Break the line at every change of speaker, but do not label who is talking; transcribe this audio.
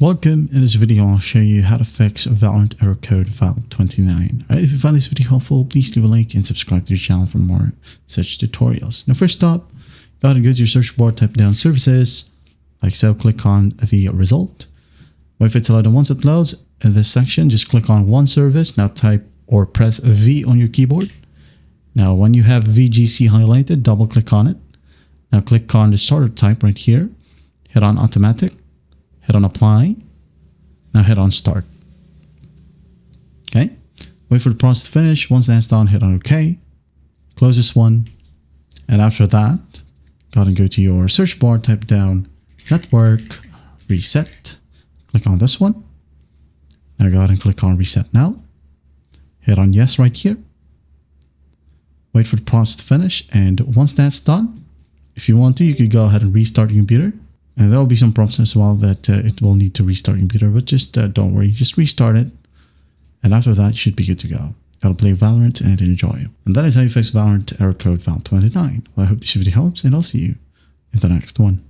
Welcome. In this video, I'll show you how to fix Valorant Error Code VAL 29. Alright, if you find this video helpful, please leave a like and subscribe to the channel for more such tutorials. Now, first up, go ahead and go to your search bar, type down services, like so, click on the result. Wait for it to load, and once it loads, in this section, just click on one service. Now type or press V on your keyboard. Now, when you have VGC highlighted, double click on it. Now click on the starter type right here, hit on automatic. Hit on apply. Now hit on start. Okay. Wait for the process to finish. Once that's done, hit on OK. Close this one. And after that, go ahead and go to your search bar, type down network reset. Click on this one. Now go ahead and click on reset now. Hit on yes right here. Wait for the process to finish. And once that's done, if you want to, you could go ahead and restart your computer. And there will be some prompts as well that it will need to restart your computer, but just don't worry, just restart it. And after that, you should be good to go. Gotta play Valorant and enjoy. And that is how you fix Valorant Error Code VAL 29. Well, I hope this video helps, and I'll see you in the next one.